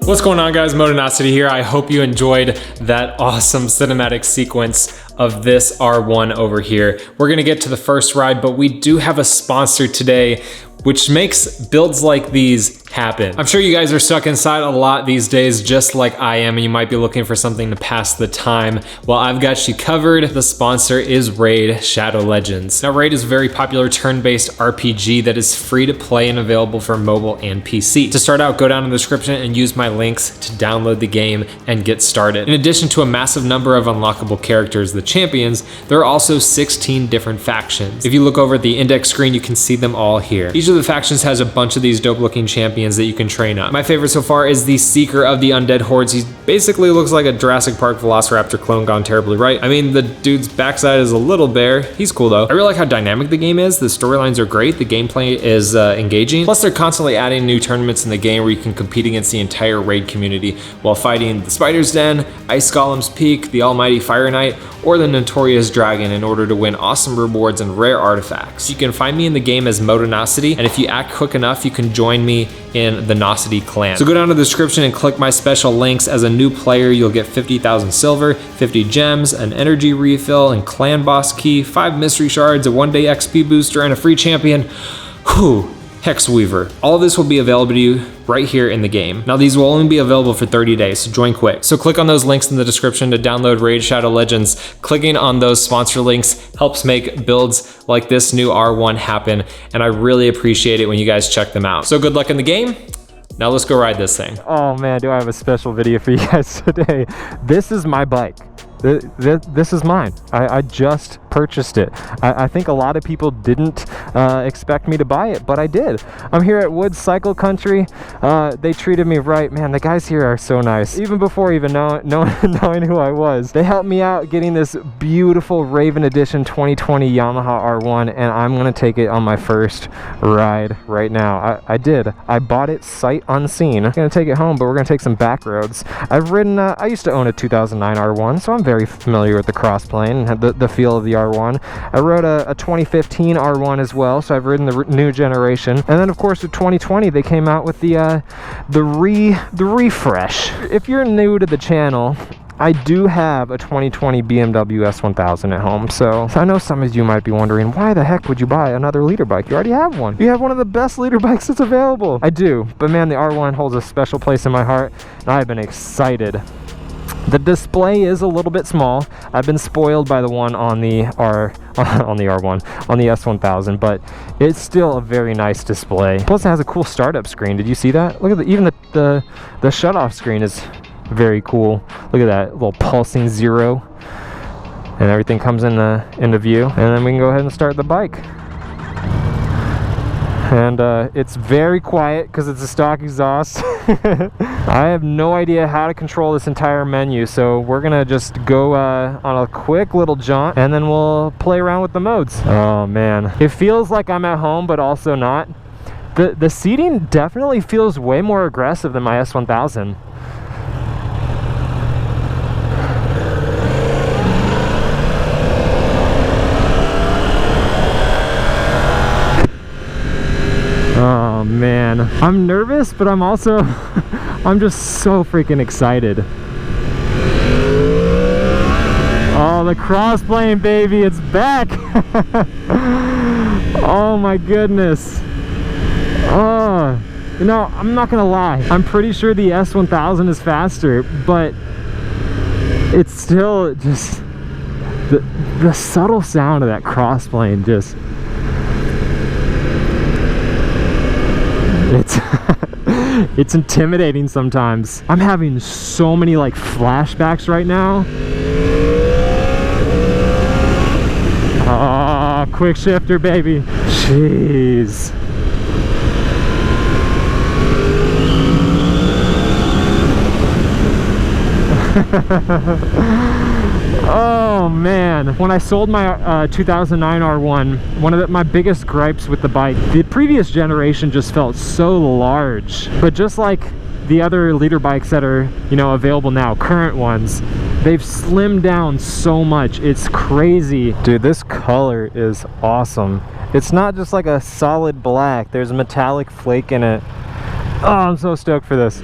What's going on, guys? Motonosity here. I hope you enjoyed that awesome cinematic sequence of this R1 over here. We're gonna get to the first ride, but we do have a sponsor today, which makes builds like these happen. I'm sure you guys are stuck inside a lot these days, just like I am, and you might be looking for something to pass the time. Well, I've got you covered. The sponsor is Raid Shadow Legends. Now, Raid is a very popular turn-based RPG that is free to play and available for mobile and PC. To start out, go down in the description and use my links to download the game and get started. In addition to a massive number of unlockable characters, the champions, there are also 16 different factions. If you look over at the index screen, you can see them all here. Each of the factions has a bunch of these dope looking champions that you can train up. My favorite so far is the Seeker of the Undead Hordes. He basically looks like a Jurassic Park Velociraptor clone gone terribly right. I mean, the dude's backside is a little bare. He's cool though. I really like how dynamic the game is. The storylines are great. The gameplay is engaging. Plus, they're constantly adding new tournaments in the game where you can compete against the entire Raid community while fighting the Spider's Den, Ice Golem's Peak, the Almighty Fire Knight, or the Notorious Dragon in order to win awesome rewards and rare artifacts. You can find me in the game as Motonosity, and if you act quick enough, you can join me in the Nosity clan. So go down to the description and click my special links. As a new player, you'll get 50,000 silver, 50 gems, an energy refill, and clan boss key, 5 mystery shards, a 1-day XP booster, and a free champion. Whew. Hex Weaver. All of this will be available to you right here in the game. Now, these will only be available for 30 days, so join quick. So click on those links in the description to download Raid Shadow Legends. Clicking on those sponsor links helps make builds like this new R1 happen, and I really appreciate it when you guys check them out. So good luck in the game. Now let's go ride this thing. Oh man, do I have a special video for you guys today. This is my bike. This is mine. I just purchased it. I think a lot of people didn't expect me to buy it, but I did. I'm here at Woods Cycle Country. They treated me right. Man, the guys here are so nice. Even before even knowing who I was, they helped me out getting this beautiful Raven Edition 2020 Yamaha R1, and I'm gonna take it on my first ride right now. I did. I bought it sight unseen. I'm gonna take it home, but we're gonna take some back roads. I've ridden, I used to own a 2009 R1, so I'm very familiar with the crossplane and the feel of the R1. I rode a 2015 R1 as well, so I've ridden the new generation. And then of course with 2020 they came out with the refresh. If you're new to the channel, I do have a 2020 BMW S1000 at home, so I know some of you might be wondering, why the heck would you buy another leader bike? You already have one. You have one of the best leader bikes that's available. I do, but man, the R1 holds a special place in my heart, and I've been excited. The display is a little bit small. I've been spoiled by the one on the R1, on the S1000, but it's still a very nice display. Plus, it has a cool startup screen. Did you see that? Look at even the shut-off screen is very cool. Look at that little pulsing 0, and everything comes into view. And then we can go ahead and start the bike. And it's very quiet because it's a stock exhaust. I have no idea how to control this entire menu, so we're gonna just go on a quick little jaunt, and then we'll play around with the modes. Oh man, it feels like I'm at home, but also not. The seating definitely feels way more aggressive than my S1000. Oh man, I'm nervous, but I'm also I'm just so freaking excited. Oh, the crossplane, baby, it's back. Oh my goodness. Oh, you know, I'm not gonna lie, I'm pretty sure the S1000 is faster, but it's still just the subtle sound of that crossplane just it's intimidating sometimes. I'm having so many like flashbacks right now. Oh, quick shifter, baby. Jeez. Oh man, when I sold my 2009 R1, one of my biggest gripes with the bike, the previous generation just felt so large. But just like the other leader bikes that are, you know, available now, current ones, they've slimmed down so much. It's crazy. Dude, this color is awesome. It's not just like a solid black. There's a metallic flake in it. Oh, I'm so stoked for this.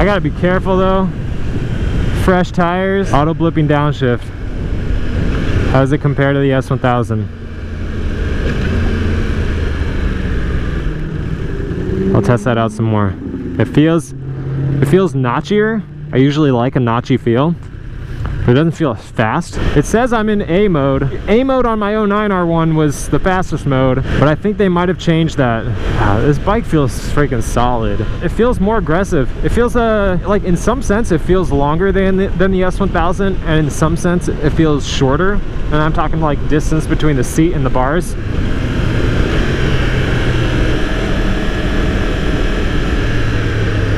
I gotta be careful though. Fresh tires, auto blipping downshift. How does it compare to the S1000? I'll test that out some more. It feels notchier. I usually like a notchy feel, but it doesn't feel fast. It says I'm in A mode. A mode on my 09 R1 was the fastest mode, but I think they might have changed that. This bike feels freaking solid. It feels more aggressive. It feels like in some sense it feels longer than the S1000, and in some sense it feels shorter. And I'm talking like distance between the seat and the bars.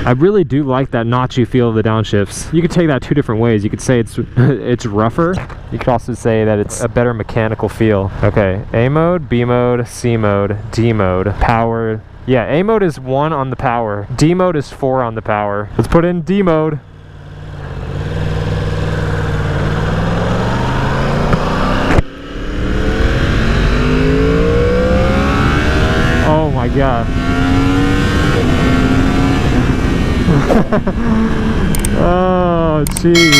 I really do like that notchy feel of the downshifts. You could take that two different ways. You could say it's rougher. You could also say that it's a better mechanical feel. Okay, A mode, B mode, C mode, D mode, power. Yeah, A mode is 1 on the power. D mode is 4 on the power. Let's put in D mode. Oh my God. Oh jeez,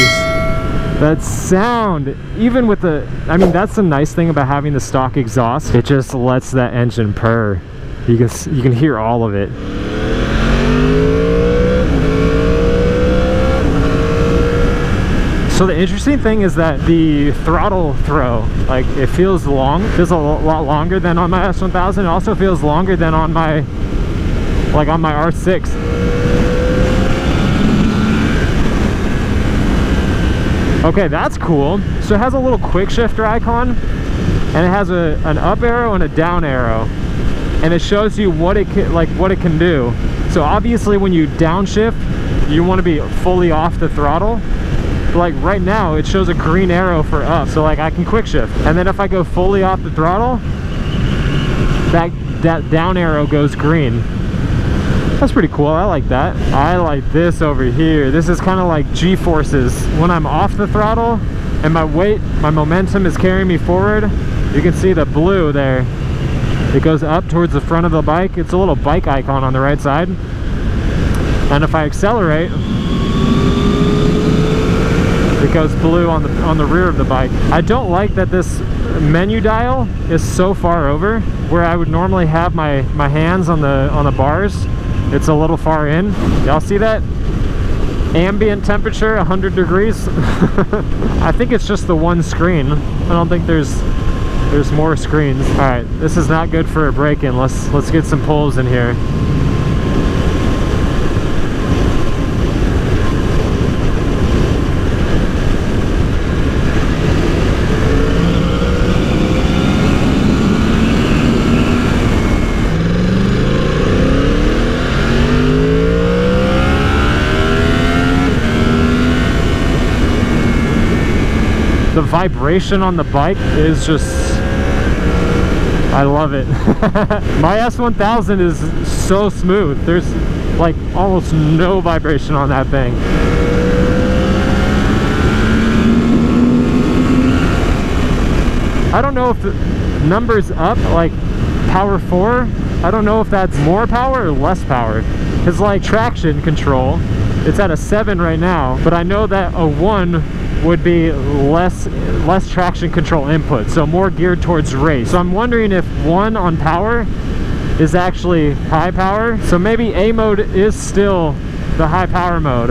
that sound, even with the, I mean, that's the nice thing about having the stock exhaust. It just lets that engine purr. You can hear all of it. So the interesting thing is that the throttle throw, like, it feels long. It feels a lot longer than on my S1000. It also feels longer than on my, like, on my R6. Okay, that's cool. So it has a little quick shifter icon, and it has an up arrow and a down arrow, and it shows you what it can do. So obviously when you downshift, you want to be fully off the throttle. But like right now, it shows a green arrow for up, so like I can quick shift. And then if I go fully off the throttle, that down arrow goes green. That's pretty cool. I like that. I like this over here. This is kind of like G-forces. When I'm off the throttle and my weight, my momentum is carrying me forward, you can see the blue there. It goes up towards the front of the bike. It's a little bike icon on the right side. And if I accelerate, it goes blue on the rear of the bike. I don't like that this menu dial is so far over, where I would normally have my hands on the bars. It's a little far in. Y'all see that? Ambient temperature 100 degrees. I think it's just the one screen. I don't think there's more screens. All right, this is not good for a break-in. Let's get some pulls in here. The vibration on the bike is just, I love it. My S1000 is so smooth. There's like almost no vibration on that thing. I don't know if the number's up, like power 4. I don't know if that's more power or less power. It's like traction control. It's at a 7 right now, but I know that a 1 would be less traction control input, so more geared towards race. So I'm wondering if 1 on power is actually high power. So maybe A mode is still the high power mode.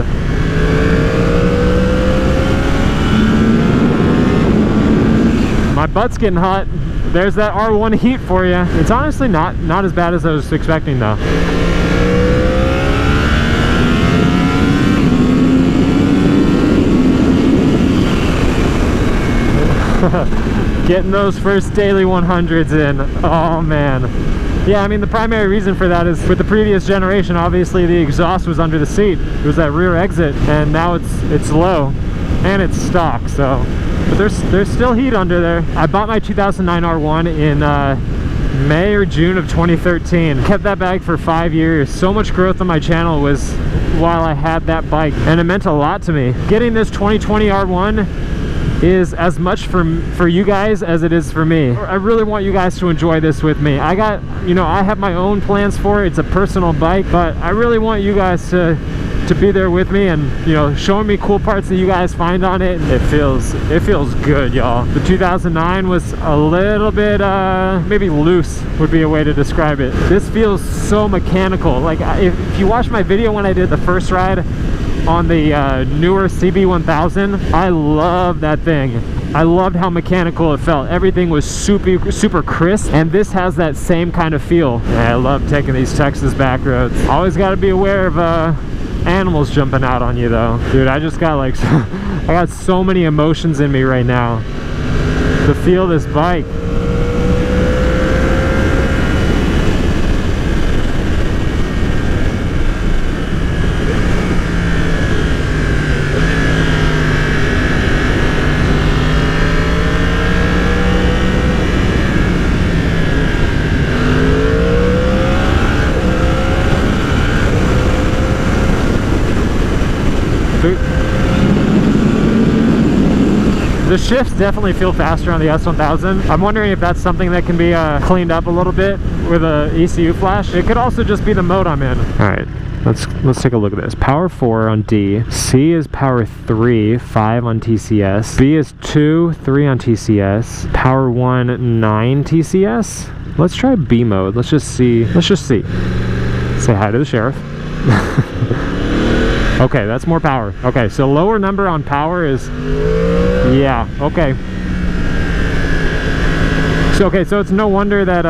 My butt's getting hot. There's that R1 heat for you. It's honestly not as bad as I was expecting though. Getting those first daily 100s in. Oh man. Yeah, I mean, the primary reason for that is with the previous generation, obviously the exhaust was under the seat. It was that rear exit, and now it's low and it's stock. So, but there's still heat under there. I bought my 2009 R1 in May or June of 2013. Kept that bike for 5 years. So much growth on my channel was while I had that bike, and it meant a lot to me. Getting this 2020 R1 is as much for you guys as it is for me. I really want you guys to enjoy this with me. I got, you know, I have my own plans for it. It's a personal bike, but I really want you guys to to be there with me and, you know, showing me cool parts that you guys find on it. It feels good, y'all. The 2009 was a little bit maybe loose would be a way to describe it. This feels so mechanical. Like if you watch my video when I did the first ride on the newer CB1000, I love that thing. I loved how mechanical it felt. Everything was super crisp, and this has that same kind of feel. Yeah, I love taking these Texas back roads. Always got to be aware of animals jumping out on you though. Dude, I just got like I got so many emotions in me right now to feel this bike. The shifts definitely feel faster on the S1000. I'm wondering if that's something that can be cleaned up a little bit with a ECU flash. It could also just be the mode I'm in. All right, let's take a look at this. Power 4 on D, C is power 3, 5 on TCS, B is 2, 3 on TCS, power 1, 9 TCS. Let's try B mode. Let's just see. Say hi to the sheriff. Okay, that's more power. Okay, so lower number on power is, yeah, okay. So it's no wonder that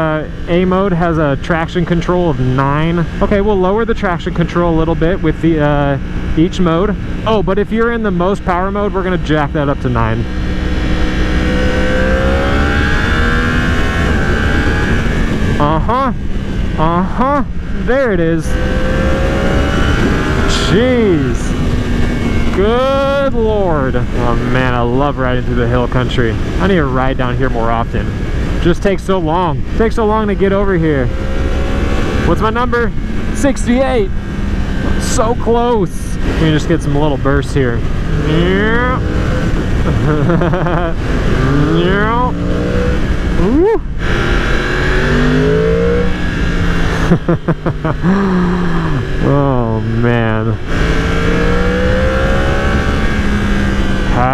A mode has a traction control of 9. Okay, we'll lower the traction control a little bit with the each mode. Oh, but if you're in the most power mode, we're gonna jack that up to 9. There it is. Jeez. Good Lord. Oh man, I love riding through the hill country. I need to ride down here more often. Just takes so long. Takes so long to get over here. What's my number? 68. So close. Let me just get some little bursts here. Yeah. Woo. Oh man.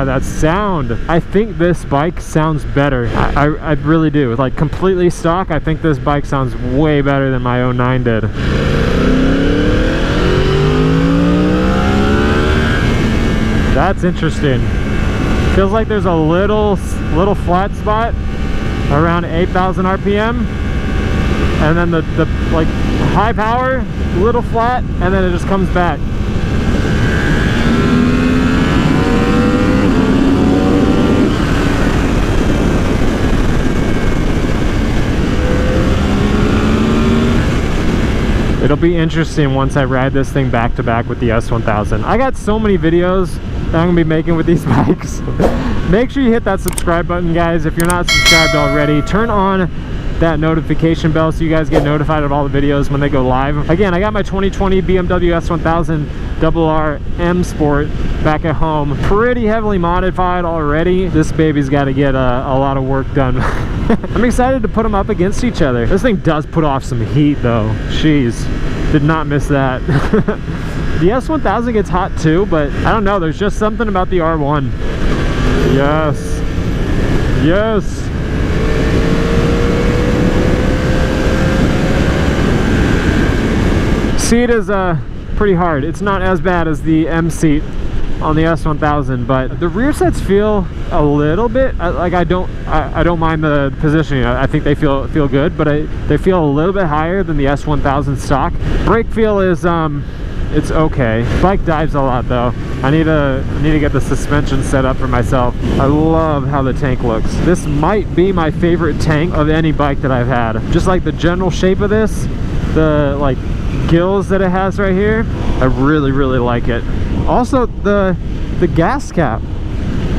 That sound. I think this bike sounds better. I really do. Like completely stock, I think this bike sounds way better than my 09 did. That's interesting. Feels like there's a little flat spot around 8,000 RPM. And then the like high power, little flat, and then it just comes back. It'll be interesting once I ride this thing back to back with the S1000. I got so many videos that I'm gonna be making with these bikes. Make sure you hit that subscribe button, guys. If you're not subscribed already, turn on that notification bell so you guys get notified of all the videos when they go live. Again, I got my 2020 BMW S1000RR M Sport back at home, pretty heavily modified already. This baby's got to get a lot of work done. I'm excited to put them up against each other. This thing does put off some heat though. Jeez, did not miss that. The S1000 gets hot too, but I don't know, there's just something about the R1. Yes, yes. Seat is pretty hard. It's not as bad as the M seat on the S1000, but the rear sets feel a little bit like I don't mind the positioning. I think they feel good, but they feel a little bit higher than the S1000 stock. Brake feel is it's okay. Bike dives a lot though. I need to get the suspension set up for myself. I love how the tank looks. This might be my favorite tank of any bike that I've had. Just like the general shape of this, the like gills that it has right here, I really like it. Also the gas cap.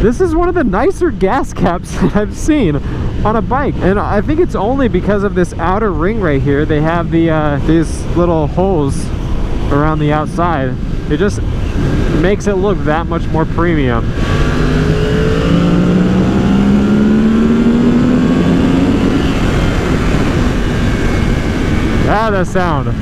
This is one of the nicer gas caps that I've seen on a bike, and I think it's only because of this outer ring right here. They have the these little holes around the outside. It just makes it look that much more premium. Ah, that sound.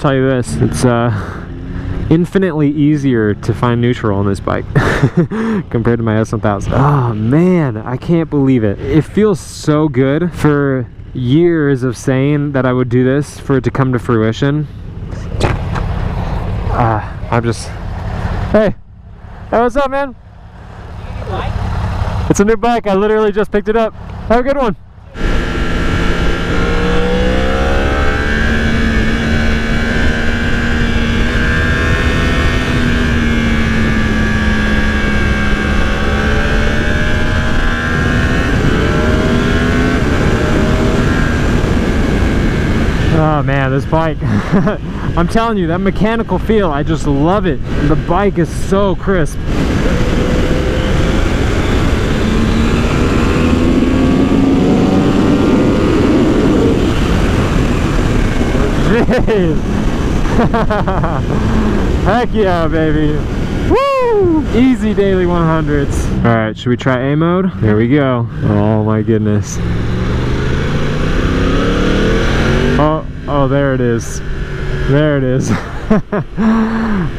tell you this, it's infinitely easier to find neutral on this bike compared to my S1000. Oh man, I can't believe it. It feels so good. For years of saying that I would do this, for it to come to fruition. I'm just, hey, what's up, man? It's a new bike. I literally just picked it up. Have a good one. Oh man, this bike. I'm telling you, that mechanical feel, I just love it. The bike is so crisp. Jeez. Heck yeah, baby. Woo! Easy daily 100s. All right, should we try A mode? There we go. Oh my goodness. Oh, there it is. There it is.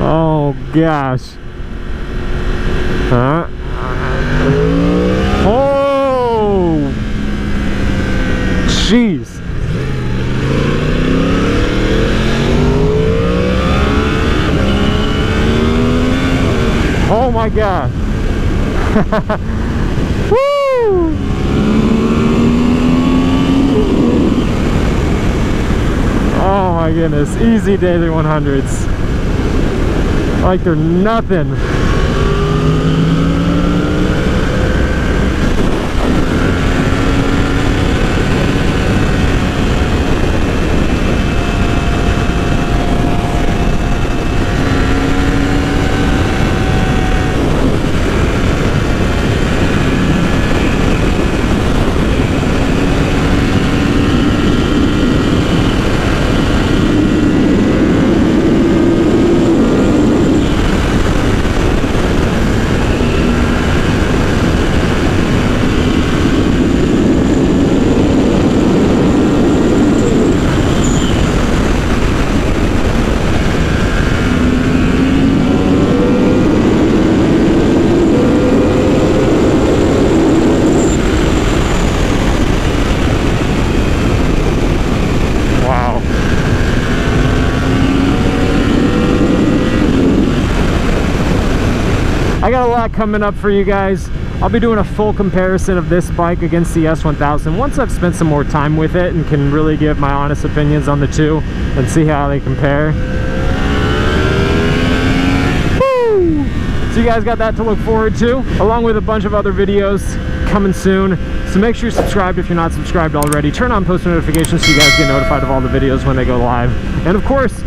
Oh gosh. Oh! Jeez. Oh my god. Woo! Oh my goodness, easy daily 100s. Like they're nothing. I got a lot coming up for you guys. I'll be doing a full comparison of this bike against the S1000 once I've spent some more time with it and can really give my honest opinions on the two and see how they compare. Woo! So you guys got that to look forward to, along with a bunch of other videos coming soon. So make sure you're subscribed if you're not subscribed already. Turn on post notifications so you guys get notified of all the videos when they go live. And of course,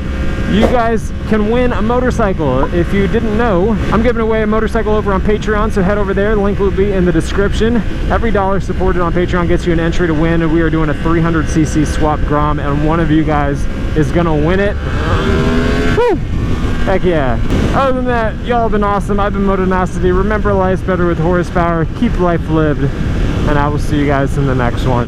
you guys can win a motorcycle. If you didn't know, I'm giving away a motorcycle over on Patreon, so head over there. The link will be in the description. Every dollar supported on Patreon gets you an entry to win, and we are doing a 300cc swap Grom, and one of you guys is gonna win it. Woo! Heck yeah. Other than that, y'all have been awesome. I've been Motonosity. Remember, life's better with horsepower. Keep life lived, and I will see you guys in the next one.